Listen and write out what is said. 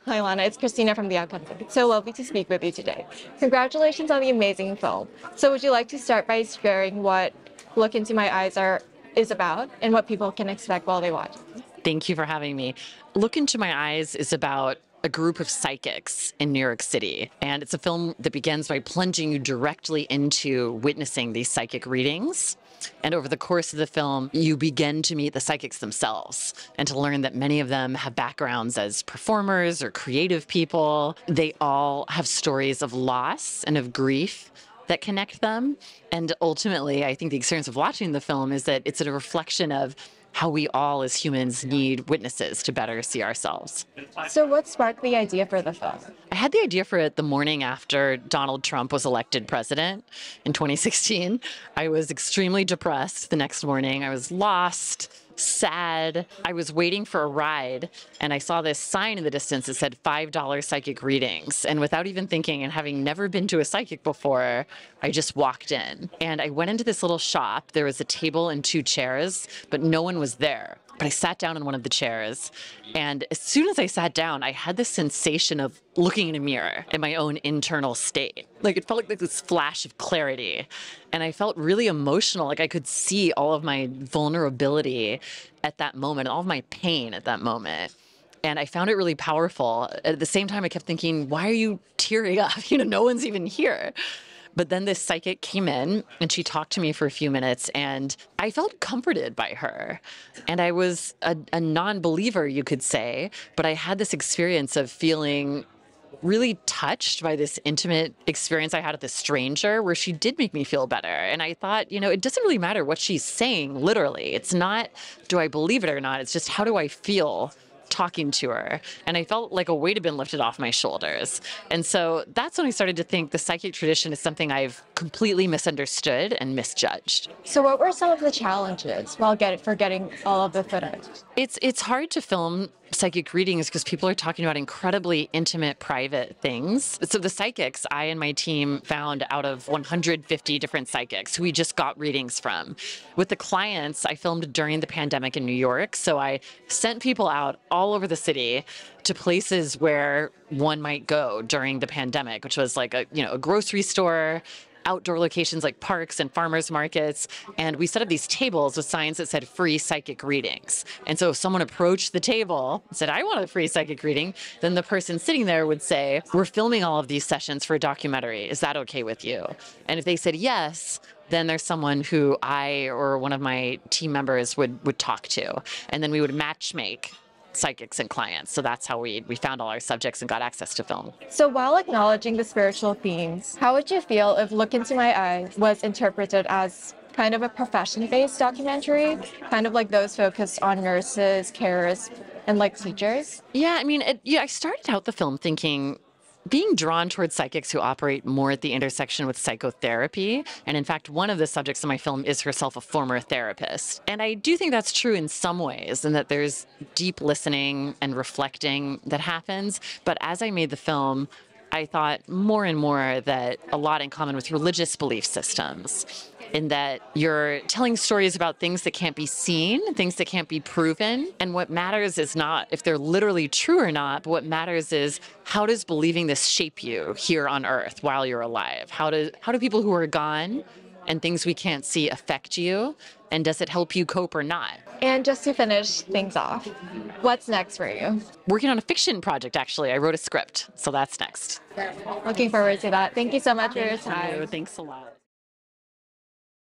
Hi, Lana. It's Christina from The Outcome. It's so lovely to speak with you today. Congratulations on the amazing film. So, would you like to start by sharing what Look Into My Eyes is about and what people can expect while they watch it? Thank you for having me. Look Into My Eyes is about a group of psychics in New York City. And it's a film that begins by plunging you directly into witnessing these psychic readings. And over the course of the film, you begin to meet the psychics themselves and to learn that many of them have backgrounds as performers or creative people. They all have stories of loss and of grief that connect them. And ultimately, I think the experience of watching the film is that it's a reflection of how we all as humans need witnesses to better see ourselves. So, what sparked the idea for the film? I had the idea for it the morning after Donald Trump was elected president in 2016. I was extremely depressed the next morning. I was lost, sad. I was waiting for a ride, and I saw this sign in the distance that said $5 psychic readings. And without even thinking and having never been to a psychic before, I just walked in. And I went into this little shop. There was a table and two chairs, but no one was there. But I sat down in one of the chairs, and as soon as I sat down, I had this sensation of looking in a mirror at my own internal state. Like, it felt like this flash of clarity, and I felt really emotional. Like, I could see all of my vulnerability at that moment, all of my pain at that moment. And I found it really powerful. At the same time, I kept thinking, why are you tearing up? No one's even here. But then this psychic came in and she talked to me for a few minutes, and I felt comforted by her. And I was a non-believer, you could say, but I had this experience of feeling really touched by this intimate experience I had with a stranger where she did make me feel better. And I thought, it doesn't really matter what she's saying, literally. It's not, do I believe it or not? It's just, how do I feel talking to her? And I felt like a weight had been lifted off my shoulders. And so that's when I started to think the psychic tradition is something I've completely misunderstood and misjudged. So, what were some of the challenges while getting all of the footage? It's hard to film psychic readings because people are talking about incredibly intimate, private things. So the psychics I and my team found out of 150 different psychics who we just got readings from. With the clients, I filmed during the pandemic in New York. So I sent people out all over the city to places where one might go during the pandemic, which was like a grocery store, outdoor locations like parks and farmers markets. And we set up these tables with signs that said free psychic readings. And so if someone approached the table and said, I want a free psychic reading, then the person sitting there would say, we're filming all of these sessions for a documentary. Is that okay with you? And if they said yes, then there's someone who I or one of my team members would talk to. And then we would matchmake psychics and clients. So that's how we found all our subjects and got access to film. So, while acknowledging the spiritual themes, how would you feel if Look Into My Eyes was interpreted as kind of a profession-based documentary, kind of like those focused on nurses, carers, and like teachers? Yeah, I mean, I started out the film thinking, being drawn towards psychics who operate more at the intersection with psychotherapy. And in fact, one of the subjects in my film is herself a former therapist. And I do think that's true in some ways, and that there's deep listening and reflecting that happens. But as I made the film, I thought more and more that a lot in common with religious belief systems, in that you're telling stories about things that can't be seen, things that can't be proven. And what matters is not if they're literally true or not, but what matters is, how does believing this shape you here on earth while you're alive? How do people who are gone and things we can't see affect you? And does it help you cope or not? And just to finish things off, what's next for you? Working on a fiction project, actually. I wrote a script, so that's next. Looking forward to that. Thank you so much for your time. Thanks a lot.